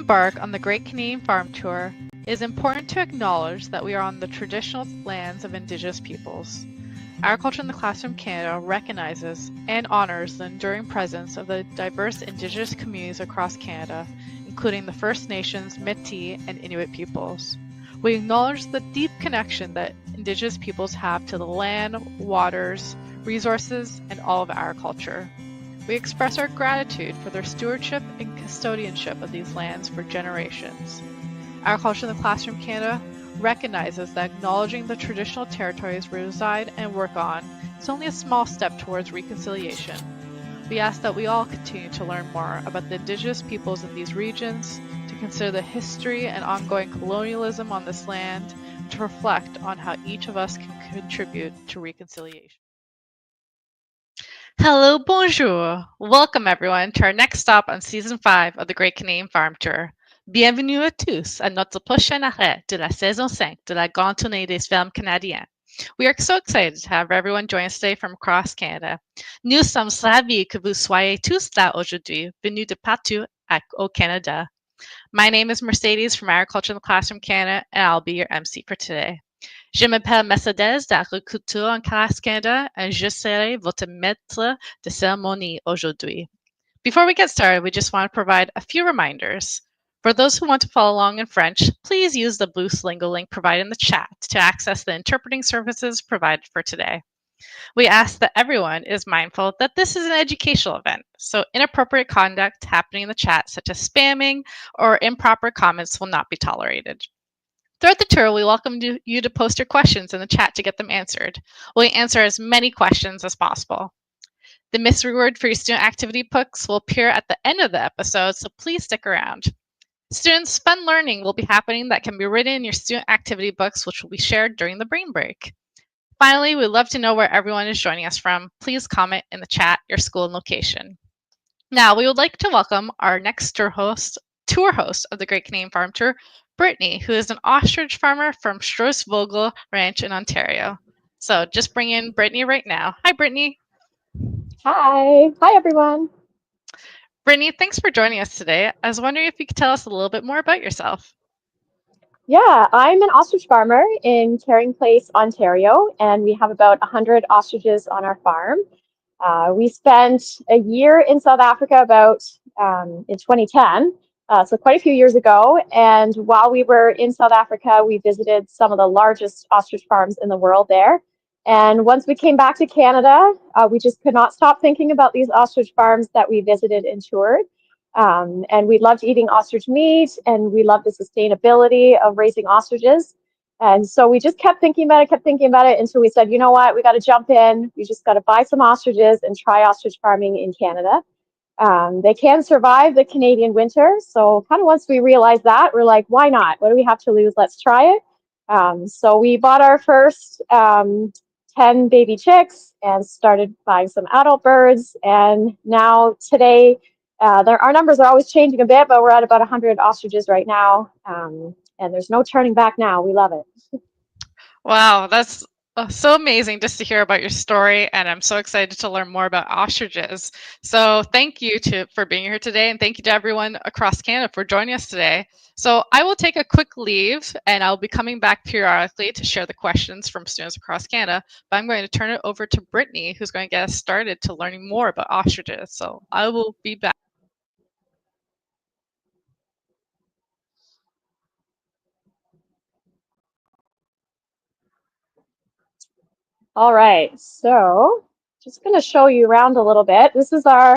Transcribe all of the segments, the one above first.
embark on the Great Canadian Farm Tour, it is important to acknowledge that we are on the traditional lands of Indigenous peoples. Agriculture in the Classroom Canada recognizes and honors the enduring presence of the diverse Indigenous communities across Canada, including the First Nations, Métis, and Inuit peoples. We acknowledge the deep connection that Indigenous peoples have to the land, waters, resources, and all of agriculture. We express our gratitude for their stewardship and custodianship of these lands for generations. Agriculture in the Classroom Canada recognizes that acknowledging the traditional territories we reside and work on is only a small step towards reconciliation. We ask that we all continue to learn more about the Indigenous peoples in these regions, to consider the history and ongoing colonialism on this land, and to reflect on how each of us can contribute to reconciliation. Hello, bonjour! Welcome everyone to our next stop on Season 5 of the Great Canadian Farm Tour. Bienvenue à tous à notre prochain arrêt de la saison 5 de la Grande Tournée des Fermes Canadiens. We are so excited to have everyone join us today from across Canada. Nous sommes ravis que vous soyez tous là aujourd'hui, venus de partout au Canada. My name is Mercedes from Agriculture in the Classroom Canada, and I'll be your MC for today. Je m'appelle Mercedes d'Agriculture en Classe Canada, and je serai votre maître de cérémonie aujourd'hui. Before we get started, we just want to provide a few reminders. For those who want to follow along in French, please use the blue Slingo link provided in the chat to access the interpreting services provided for today. We ask that everyone is mindful that this is an educational event, so inappropriate conduct happening in the chat, such as spamming or improper comments, will not be tolerated. Throughout the tour, we welcome you to post your questions in the chat to get them answered. We'll answer as many questions as possible. The mystery word for your student activity books will appear at the end of the episode, so please stick around. Students, fun learning will be happening that can be written in your student activity books, which will be shared during the brain break. Finally, we'd love to know where everyone is joining us from. Please comment in the chat your school and location. Now, we would like to welcome our next tour host of the Great Canadian Farm Tour, Brittany, who is an ostrich farmer from Struisvogel Ranch in Ontario. So just bring in Brittany right now. Hi, Brittany. Hi. Hi, everyone. Brittany, thanks for joining us today. I was wondering if you could tell us a little bit more about yourself. Yeah, I'm an ostrich farmer in Carring Place, Ontario, and we have about 100 ostriches on our farm. We spent a year in South Africa in 2010, so quite a few years ago. And while we were in South Africa, we visited some of the largest ostrich farms in the world there. And once we came back to Canada, we just could not stop thinking about these ostrich farms that we visited and toured. And we loved eating ostrich meat, and we loved the sustainability of raising ostriches. And so we just kept thinking about it until we said, you know what, we got to jump in. We just got to buy some ostriches and try ostrich farming in Canada. They can survive the Canadian winter. So kind of once we realized that, we're like, why not? What do we have to lose? Let's try it. So we bought our first 10 baby chicks and started buying some adult birds. And now today, our numbers are always changing a bit, but we're at about 100 ostriches right now. And there's no turning back now. We love it. Wow, that's so amazing just to hear about your story, and I'm so excited to learn more about ostriches. So thank you for being here today, and thank you to everyone across Canada for joining us today. So I will take a quick leave, and I'll be coming back periodically to share the questions from students across Canada, but I'm going to turn it over to Brittany, who's going to get us started to learning more about ostriches. So I will be back. All right, so just going to show you around a little bit. This is our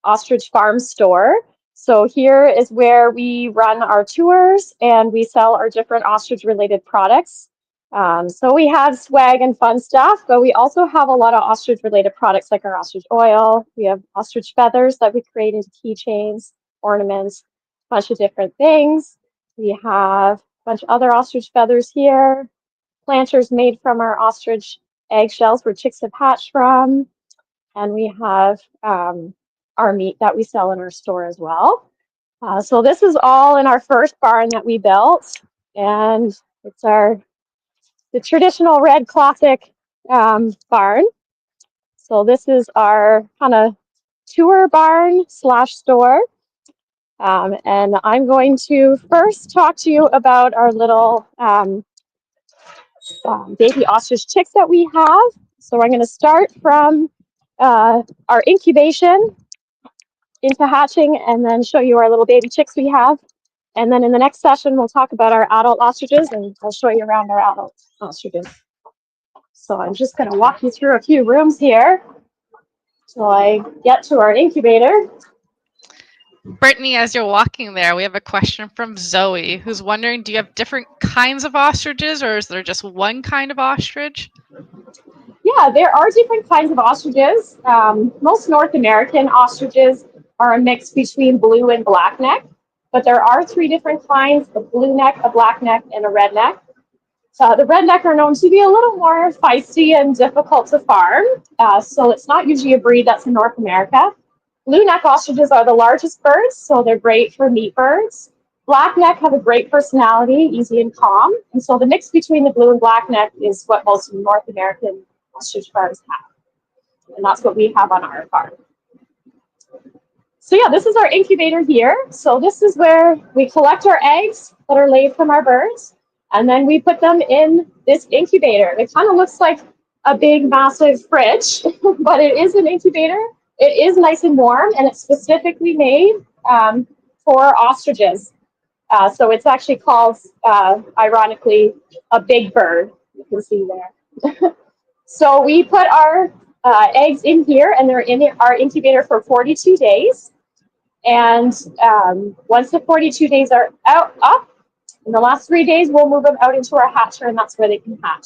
ostrich farm store. So here is where we run our tours and we sell our different ostrich related products. So we have swag and fun stuff, but we also have a lot of ostrich related products like our ostrich oil. We have ostrich feathers that we create into keychains, ornaments, a bunch of different things. We have a bunch of other ostrich feathers here. Planters made from our ostrich eggshells where chicks have hatched from. And we have our meat that we sell in our store as well. So this is all in our first barn that we built. And it's the traditional red classic barn. So this is our kind of tour barn / store. And I'm going to first talk to you about our little baby ostrich chicks that we have. So I'm going to start from our incubation into hatching and then show you our little baby chicks we have. And then in the next session, we'll talk about our adult ostriches and I'll show you around our adult ostriches. So I'm just going to walk you through a few rooms here till I get to our incubator. Brittany, as you're walking there, we have a question from Zoe who's wondering, do you have different kinds of ostriches or is there just one kind of ostrich? Yeah, there are different kinds of ostriches. Most North American ostriches are a mix between blue and blackneck, but there are three different kinds, the blue neck, a black neck, and a red neck. The redneck are known to be a little more feisty and difficult to farm, so it's not usually a breed that's in North America. Blue neck ostriches are the largest birds, so they're great for meat birds. Black neck have a great personality, easy and calm, and so the mix between the blue and black neck is what most North American ostrich farms have, and that's what we have on our farm. So yeah, this is our incubator here. So this is where we collect our eggs that are laid from our birds, and then we put them in this incubator. It kind of looks like a big, massive fridge, but it is an incubator. It is nice and warm, and it's specifically made for ostriches. So it's actually called, ironically, a big bird. You can see there. So we put our eggs in here, and they're in our incubator for 42 days. And once the 42 days are up, in the last 3 days, we'll move them out into our hatcher, and that's where they can hatch.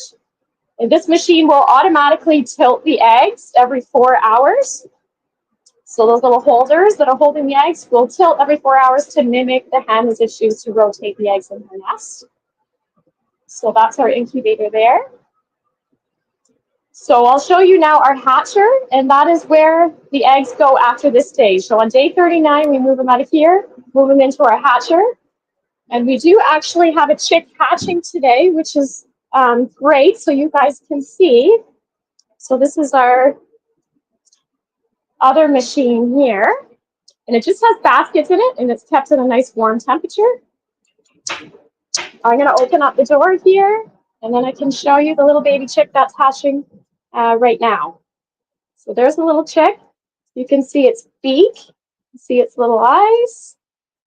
And this machine will automatically tilt the eggs every 4 hours. So those little holders that are holding the eggs will tilt every 4 hours to mimic the hen as it chooses to rotate the eggs in her nest. So that's our incubator there. So I'll show you now our hatcher, and that is where the eggs go after this stage. So on day 39, we move them out of here, move them into our hatcher. And we do actually have a chick hatching today, which is great, so you guys can see. So this is our other machine here, and it just has baskets in it, and it's kept at a nice warm temperature. I'm going to open up the door here, and then I can show you the little baby chick that's hatching right now. So there's a little chick. You can see its beak, see its little eyes,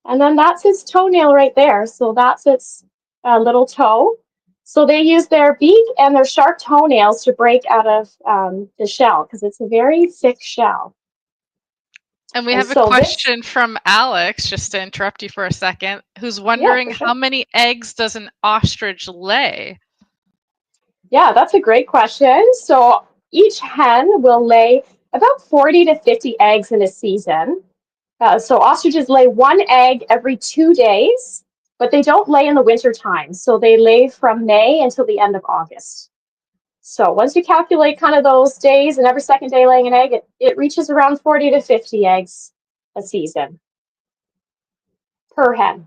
and then that's its toenail right there. So that's its little toe. So they use their beak and their sharp toenails to break out of the shell because it's a very thick shell. And we have a question from Alex, just to interrupt you for a second, who's wondering how many eggs does an ostrich lay? Yeah, that's a great question. So each hen will lay about 40 to 50 eggs in a season. So ostriches lay one egg every 2 days, but they don't lay in the winter time. So they lay from May until the end of August. So once you calculate kind of those days and every second day laying an egg, it reaches around 40 to 50 eggs a season per hen.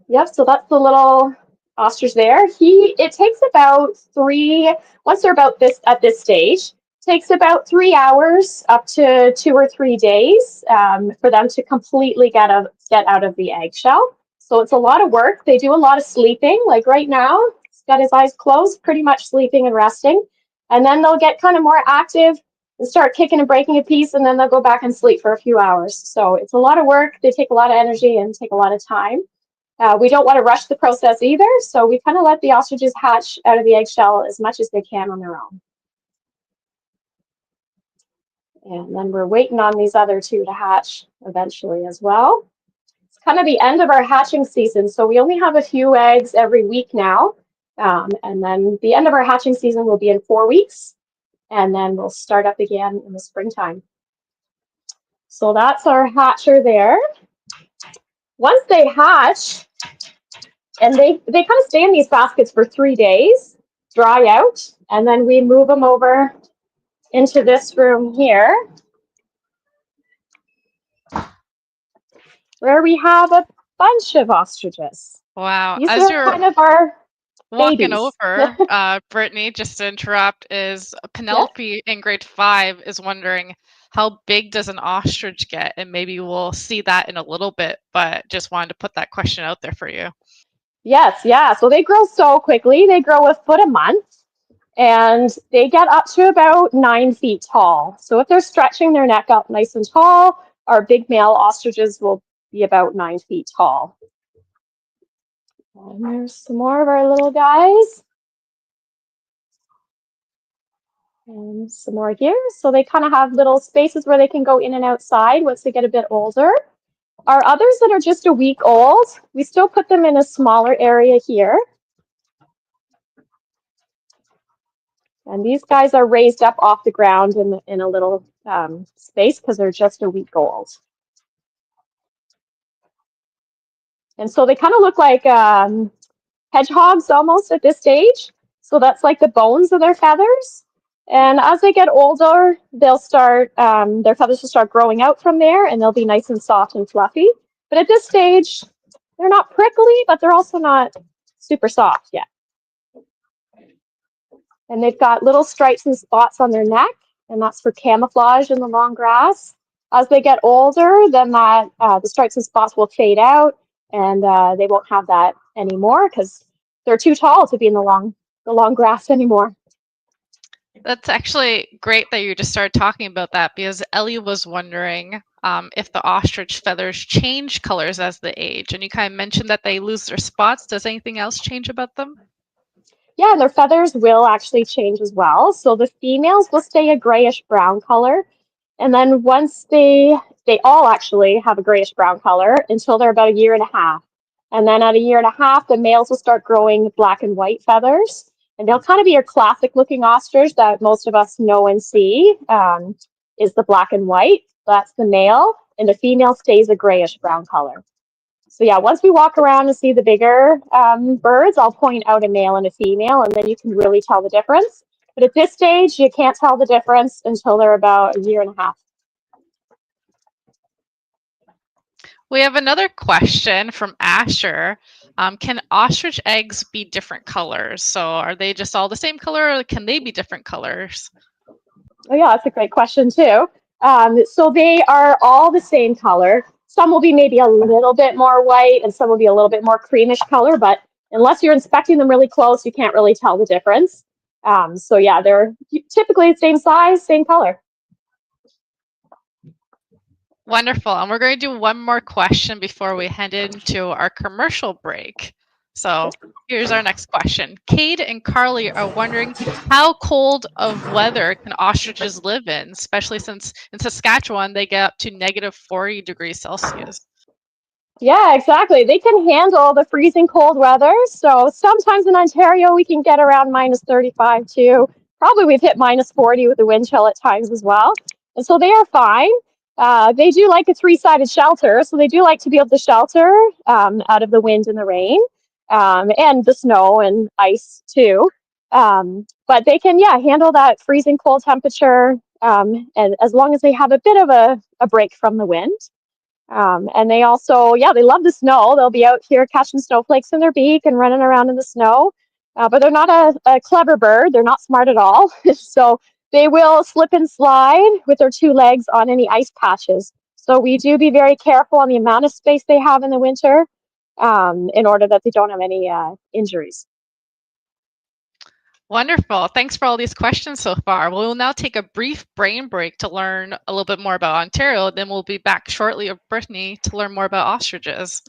Yep, so that's the little ostrich there. It takes about once they're about at this stage, takes about 3 hours up to 2 or 3 days for them to completely get out of the eggshell. So it's a lot of work. They do a lot of sleeping. Like right now, he's got his eyes closed, pretty much sleeping and resting. And then they'll get kind of more active and start kicking and breaking a piece, and then they'll go back and sleep for a few hours. So it's a lot of work. They take a lot of energy and take a lot of time. We don't want to rush the process either, so we kind of let the ostriches hatch out of the eggshell as much as they can on their own. And then we're waiting on these other two to hatch eventually as well. It's kind of the end of our hatching season, so we only have a few eggs every week now. And then the end of our hatching season will be in 4 weeks, and then we'll start up again in the springtime. So that's our hatcher there. Once they hatch, and they kind of stay in these baskets for 3 days, dry out, and then we move them over into this room here, where we have a bunch of ostriches. Wow. These are kind of our walking Babies. over, Brittany, just to interrupt, is Yeah. Penelope in grade 5 is wondering how big does an ostrich get? And maybe we'll see that in a little bit, but just wanted to put that question out there for you. Yes, yeah. So they grow so quickly. They grow a foot a month and they get up to about 9 feet tall. So if they're stretching their neck out nice and tall, our big male ostriches will be about 9 feet tall. And there's some more of our little guys. And some more here. So they kind of have little spaces where they can go in and outside once they get a bit older. Our others that are just a week old, we still put them in a smaller area here. And these guys are raised up off the ground in a little space because they're just a week old. And so they kind of look like hedgehogs almost at this stage. So that's like the bones of their feathers. And as they get older, they'll start, their feathers will start growing out from there and they'll be nice and soft and fluffy. But at this stage, they're not prickly, but they're also not super soft yet. And they've got little stripes and spots on their neck, and that's for camouflage in the long grass. As they get older, then that the stripes and spots will fade out, and they won't have that anymore because they're too tall to be in the long grass anymore. That's actually great that you just started talking about that because Ellie was wondering if the ostrich feathers change colors as they age. And you kind of mentioned that they lose their spots. Does anything else change about them? Yeah, and their feathers will actually change as well. So the females will stay a grayish brown color. And then once they all actually have a grayish brown color until they're about a year and a half. And then at a year and a half, the males will start growing black and white feathers. And they'll kind of be your classic looking ostrich that most of us know and see is the black and white. That's the male. And the female stays a grayish brown color. So yeah, once we walk around and see the bigger birds, I'll point out a male and a female, and then you can really tell the difference. But at this stage, you can't tell the difference until they're about a year and a half. We have another question from Asher. Can ostrich eggs be different colors? So are they just all the same color or can they be different colors? Oh yeah, that's a great question too. So they are all the same color. Some will be maybe a little bit more white and some will be a little bit more creamish color, but unless you're inspecting them really close, you can't really tell the difference. So yeah, they're typically the same size, same color. Wonderful. And we're going to do one more question before we head into our commercial break. So here's our next question. Kate and Carly are wondering how cold of weather can ostriches live in, especially since in Saskatchewan they get up to negative 40 degrees Celsius. Yeah, exactly. They can handle the freezing cold weather. So sometimes in Ontario, we can get around minus 35 too. Probably we've hit minus 40 with the wind chill at times as well. And so they are fine. They do like a three-sided shelter. So they do like to be able to shelter out of the wind and the rain and the snow and ice too. But they can, yeah, handle that freezing cold temperature and as long as they have a bit of a break from the wind. And they also, yeah, they love the snow. They'll be out here catching snowflakes in their beak and running around in the snow. But they're not a clever bird. They're not smart at all. So they will slip and slide with their two legs on any ice patches. So we do be very careful on the amount of space they have in the winter in order that they don't have any injuries. Wonderful. Thanks for all these questions so far. We'll now take a brief brain break to learn a little bit more about Ontario. Then we'll be back shortly with Brittany to learn more about ostriches.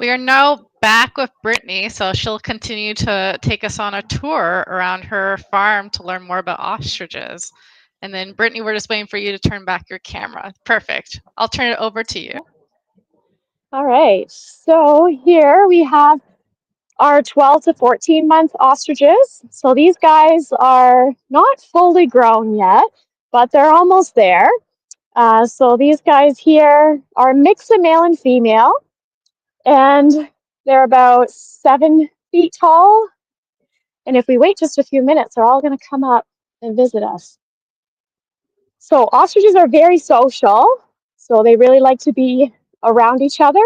We are now back with Brittany, so she'll continue to take us on a tour around her farm to learn more about ostriches. And then, Brittany, we're just waiting for you to turn back your camera. Perfect. I'll turn it over to you. All right, so here we have our 12 to 14 month ostriches. So these guys are not fully grown yet, but they're almost there. So these guys here are a mix of male and female, and they're about 7 feet tall. And if we wait just a few minutes, they're all going to come up and visit us. So ostriches are very social, so they really like to be around each other.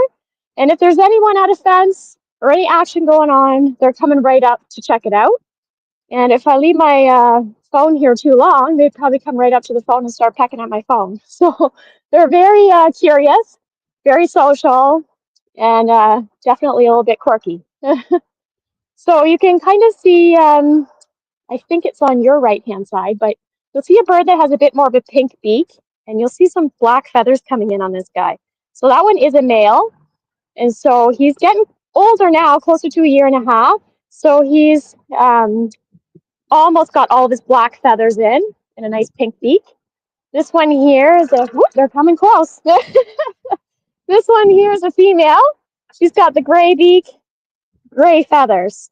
And if there's anyone at a fence or any action going on, they're coming right up to check it out. And if I leave my phone here too long, they'd probably come right up to the phone and start pecking at my phone. So they're very curious, very social, and definitely a little bit quirky. So you can kind of see, I think it's on your right-hand side, but you'll see a bird that has a bit more of a pink beak, and you'll see some black feathers coming in on this guy. So that one is a male, and so he's getting older now, closer to 1.5 years. So he's almost got all of his black feathers in and a nice pink beak. This one here is a, whoop, they're coming close. This one here is a female. She's got the gray beak, gray feathers.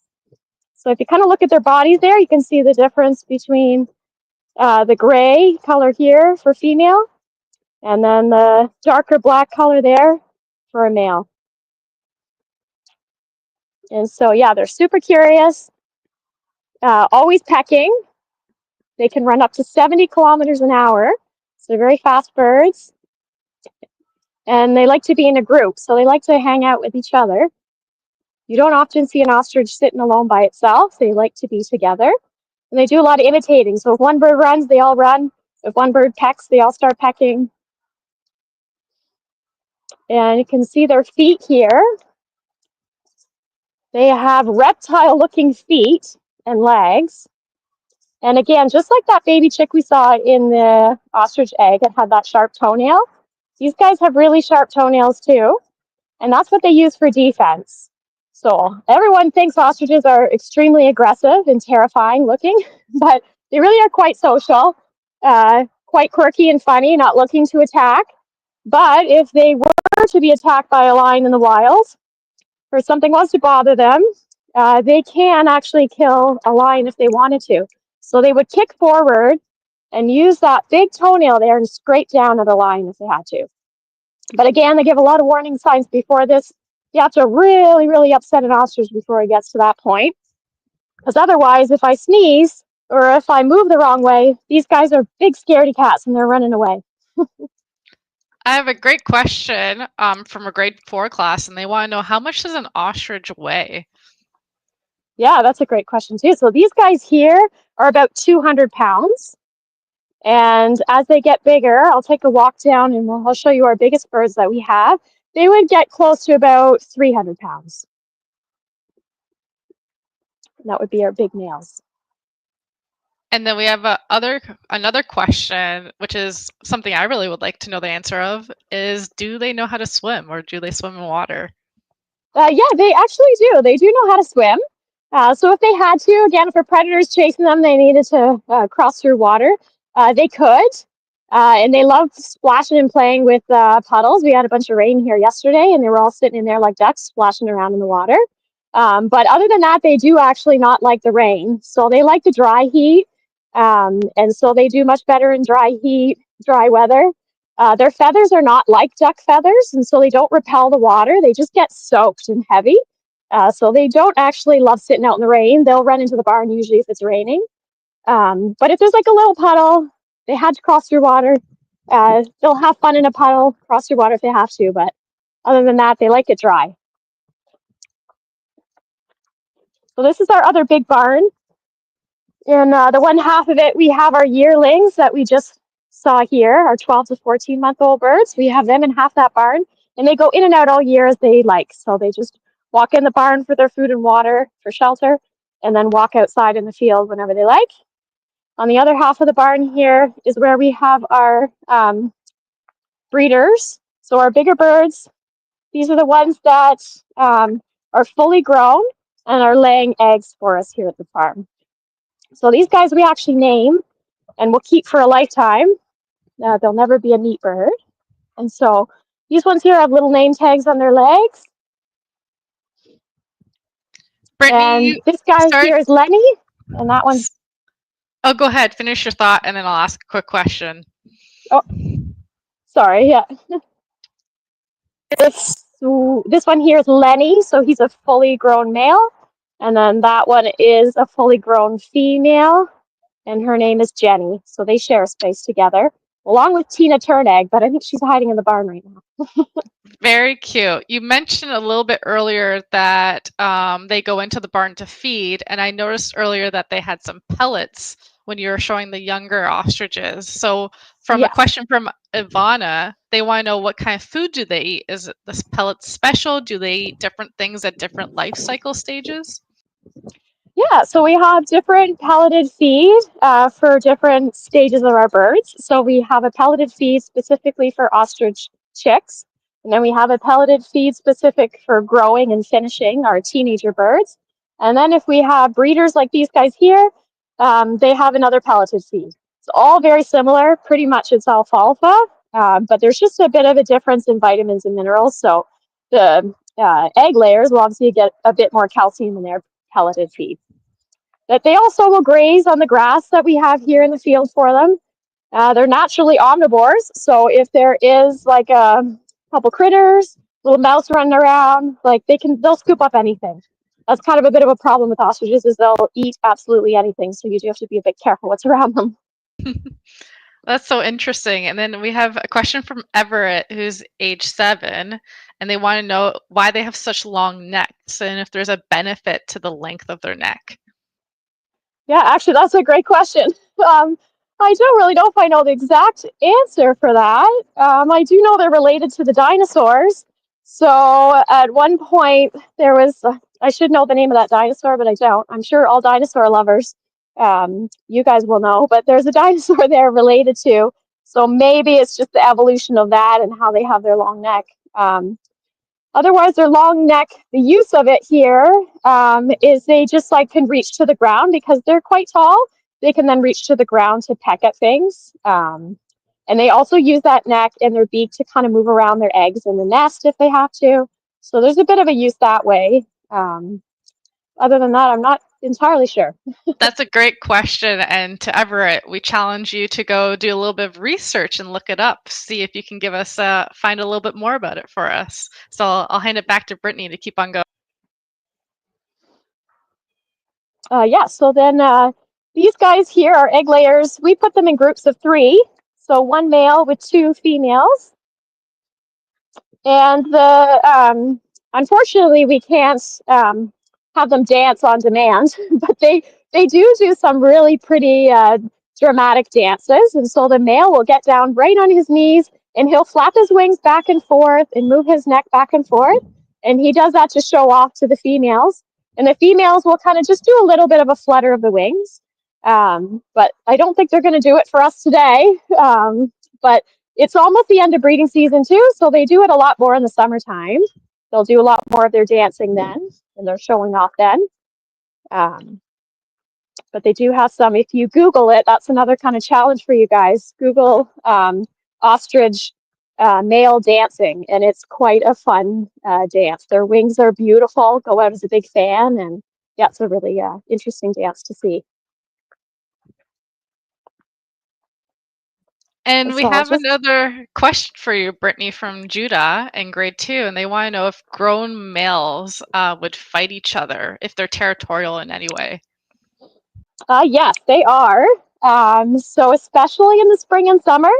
So if you kind of look at their bodies there, you can see the difference between the gray color here for female and then the darker black color there for a male. And so, yeah, they're super curious, always pecking. They can run up to 70 kilometers an hour. So they're very fast birds. And they like to be in a group, so they like to hang out with each other. You don't often see an ostrich sitting alone by itself. They like to be together. And they do a lot of imitating. So if one bird runs, they all run. If one bird pecks, they all start pecking. And you can see their feet here. They have reptile-looking feet and legs. And again, just like that baby chick we saw in the ostrich egg, it had that sharp toenail. These guys have really sharp toenails too. And that's what they use for defense. So everyone thinks ostriches are extremely aggressive and terrifying looking, but they really are quite social, quite quirky and funny, not looking to attack. But if they were to be attacked by a lion in the wild, or something wants to bother them, they can actually kill a lion if they wanted to. So they would kick forward and use that big toenail there and scrape down at a lion if they had to. But again, they give a lot of warning signs before this. You have to really, really upset an ostrich before it gets to that point. Because otherwise, if I sneeze or if I move the wrong way, these guys are big scaredy cats and they're running away. I have a great question from a grade 4 class, and they want to know, how much does an ostrich weigh? Yeah, that's a great question too. So these guys here are about 200 pounds. And as they get bigger, I'll take a walk down and I'll show you our biggest birds that we have. They would get close to about 300 pounds. And that would be our big males. And then we have another question, which is something I really would like to know the answer of, is do they know how to swim, or do they swim in water? Yeah, they actually do. They do know how to swim. So if they had to, again, if a predator's chasing them, they needed to cross through water, they could. And they love splashing and playing with puddles. We had a bunch of rain here yesterday, and they were all sitting in there like ducks, splashing around in the water. But other than that, they do actually not like the rain. So they like the dry heat. And so they do much better in dry heat, dry weather. Their feathers are not like duck feathers, and so they don't repel the water. They just get soaked and heavy. So they don't actually love sitting out in the rain. They'll run into the barn usually if it's raining. But if there's like a little puddle, they had to cross through water. They'll have fun in a puddle, cross through water if they have to. But other than that, they like it dry. So this is our other big barn. In the one half of it, we have our yearlings that we just saw here, our 12 to 14-month-old birds. We have them in half that barn, and they go in and out all year as they like. So they just walk in the barn for their food and water, for shelter, and then walk outside in the field whenever they like. On the other half of the barn here is where we have our breeders. So our bigger birds, These are the ones that are fully grown and are laying eggs for us here at the farm. So these guys we actually name and we'll keep for a lifetime. They'll never be a meat bird. And so these ones here have little name tags on their legs. Brittany, And this guy sorry. here is Lenny, and that one's... Oh, go ahead. Finish your thought, and then I'll ask a quick question. Oh, sorry, yeah. This one here is Lenny, so he's a fully grown male. And then that one is a fully grown female, and her name is Jenny. So they share a space together, along with Tina Turnegg, but I think she's hiding in the barn right now. Very cute. You mentioned a little bit earlier that they go into the barn to feed, and I noticed earlier that they had some pellets when you were showing the younger ostriches. So from a question from Ivana, they want to know what kind of food do they eat? Is this pellet special? Do they eat different things at different life cycle stages? Yeah, so we have different pelleted feed for different stages of our birds. So we have a pelleted feed specifically for ostrich chicks. And then we have a pelleted feed specific for growing and finishing our teenager birds. And then if we have breeders like these guys here, they have another pelleted feed. It's all very similar. Pretty much it's alfalfa, but there's just a bit of a difference in vitamins and minerals. So the egg layers will obviously get a bit more calcium in their pelleted feed. But they also will graze on the grass that we have here in the field for them. They're naturally omnivores, so if there is like a couple critters, little mouse running around, like they'll scoop up anything. That's kind of a bit of a problem with ostriches, is they'll eat absolutely anything, so you do have to be a bit careful what's around them. That's so interesting. And then we have a question from Everett, who's age 7, and they want to know why they have such long necks and if there's a benefit to the length of their neck. Yeah, actually, that's a great question. I don't really know if I know the exact answer for that. I do know they're related to the dinosaurs. So at one point, there was, I should know the name of that dinosaur, but I don't. I'm sure all dinosaur lovers, you guys will know, but there's a dinosaur there related to. So maybe it's just the evolution of that and how they have their long neck. Otherwise, their long neck, the use of it here is they just like can reach to the ground because they're quite tall. They can then reach to the ground to peck at things. And they also use that neck and their beak to kind of move around their eggs in the nest if they have to. So there's a bit of a use that way. Other than that, I'm not entirely sure. That's a great question. And to Everett, we challenge you to go do a little bit of research and look it up, see if you can give us, find a little bit more about it for us. So I'll hand it back to Brittany to keep on going. So then these guys here are egg layers. We put them in groups of 3. So 1 male with 2 females. And unfortunately, we can't have them dance on demand, but they do some really pretty dramatic dances. And so the male will get down right on his knees and he'll flap his wings back and forth and move his neck back and forth. And he does that to show off to the females. And the females will kind of just do a little bit of a flutter of the wings. But I don't think they're going to do it for us today. But it's almost the end of breeding season too, so they do it a lot more in the summertime. They'll do a lot more of their dancing then, and they're showing off then. But they do have some, if you Google it, that's another kind of challenge for you guys. Google ostrich male dancing, and it's quite a fun dance. Their wings are beautiful, go out as a big fan, and yeah, it's a really interesting dance to see. And we have another question for you, Brittany, from Judah in grade 2, and they want to know if grown males would fight each other if they're territorial in any way. Yes, they are. So especially in the spring and summer,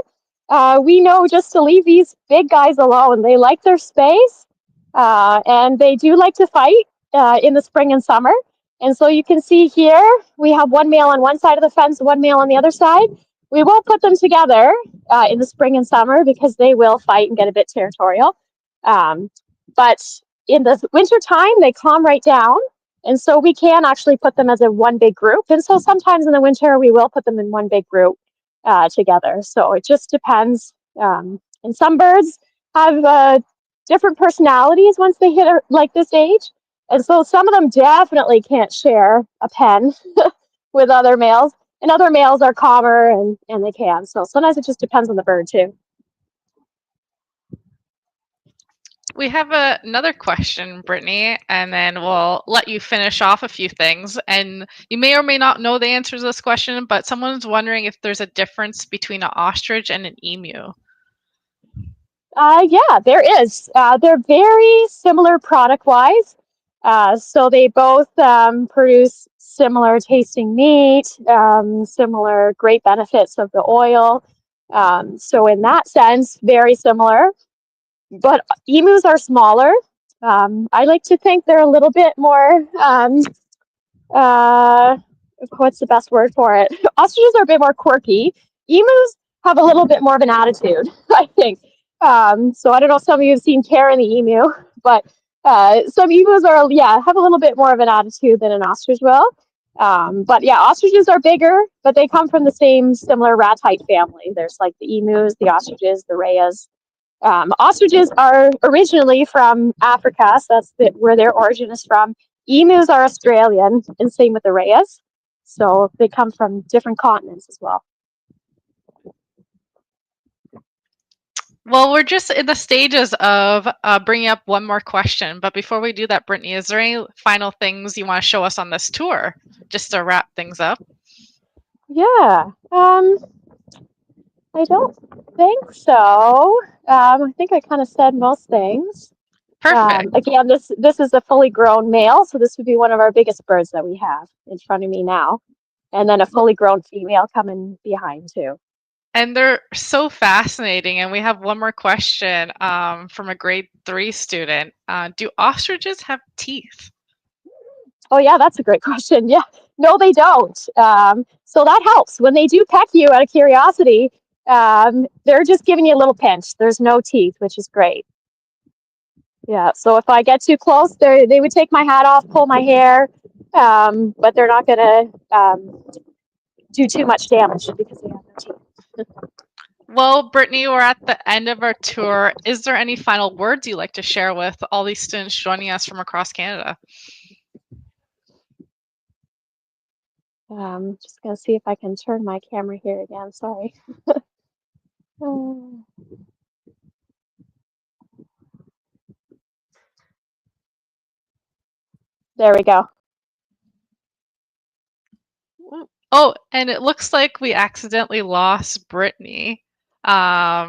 we know just to leave these big guys alone. They like their space, and they do like to fight in the spring and summer. And so you can see here, we have 1 male on one side of the fence, 1 male on the other side. We will put them together in the spring and summer because they will fight and get a bit territorial. But in the winter time, they calm right down. And so we can actually put them as a one big group. And so sometimes in the winter, we will put them in one big group together. So it just depends. And some birds have different personalities once they hit like this age. And so some of them definitely can't share a pen with other males, and other males are calmer and they can. So sometimes it just depends on the bird too. We have another question, Brittany, and then we'll let you finish off a few things. And you may or may not know the answer to this question, but someone's wondering if there's a difference between an ostrich and an emu. Yeah, there is. They're very similar product-wise. So they both produce similar tasting meat, similar great benefits of the oil. So in that sense, very similar. But emus are smaller. I like to think they're a little bit more, what's the best word for it? Ostriches are a bit more quirky. Emus have a little bit more of an attitude, I think. So I don't know if some of you have seen Karen the emu, but some emus are, yeah, have a little bit more of an attitude than an ostrich will. But yeah, ostriches are bigger, but they come from the same similar rat-type family. There's like the emus, the ostriches, the rheas. Ostriches are originally from Africa, so that's where their origin is from. Emus are Australian, and same with the rheas. So they come from different continents as well. Well, we're just in the stages of bringing up one more question. But before we do that, Brittany, is there any final things you want to show us on this tour, just to wrap things up? Yeah. I don't think so. I think I kind of said most things. Perfect. Again, this is a fully grown male, so this would be one of our biggest birds that we have in front of me now. And then a fully grown female coming behind too. And they're so fascinating. And we have one more question from a grade 3 student. Do ostriches have teeth? Oh yeah, that's a great question. Yeah, no, they don't. So that helps when they do peck you out of curiosity. They're just giving you a little pinch. There's no teeth, which is great. Yeah. So if I get too close, they would take my hat off, pull my hair, but they're not gonna do too much damage because they have no teeth. Well, Brittany, we're at the end of our tour. Is there any final words you'd like to share with all these students joining us from across Canada? Just gonna see if I can turn my camera here again. Sorry. There we go. Oh, and it looks like we accidentally lost Brittany.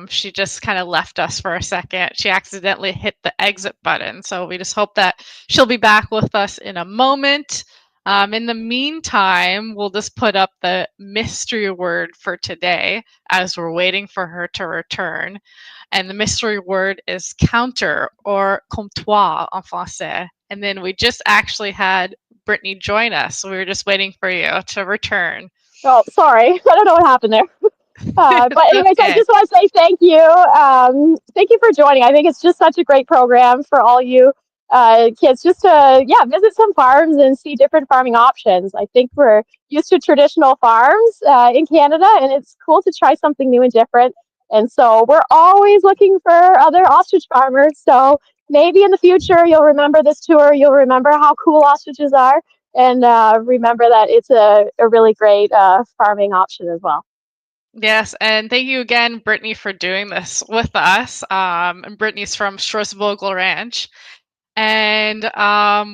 She just kind of left us for a second. She accidentally hit the exit button. So we just hope that she'll be back with us in a moment. In the meantime, we'll just put up the mystery word for today as we're waiting for her to return. And the mystery word is counter, or comptoir en français. And then we just actually had Brittany join us. So we were just waiting for you to return. Oh, sorry. I don't know what happened there. But anyways, Okay. I just want to say thank you. Thank you for joining. I think it's just such a great program for all you kids just to, yeah, visit some farms and see different farming options. I think we're used to traditional farms in Canada, and it's cool to try something new and different. And so we're always looking for other ostrich farmers. So maybe in the future, you'll remember this tour. You'll remember how cool ostriches are, and remember that it's a really great farming option as well. Yes, and thank you again, Brittany, for doing this with us. And Brittany's from Struisvogel Ranch. And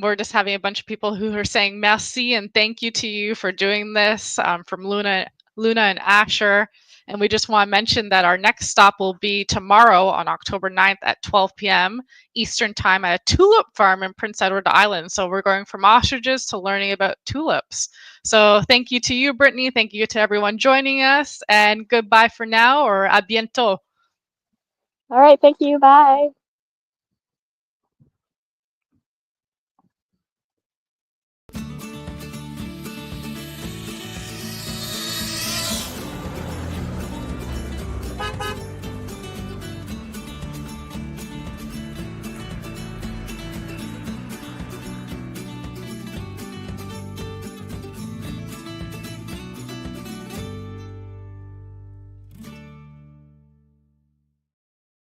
we're just having a bunch of people who are saying merci and thank you to you for doing this, from Luna and Asher. And we just want to mention that our next stop will be tomorrow on October 9th at 12 p.m. Eastern Time at a tulip farm in Prince Edward Island. So we're going from ostriches to learning about tulips. So thank you to you, Brittany. Thank you to everyone joining us. And goodbye for now, or à bientôt. All right. Thank you. Bye.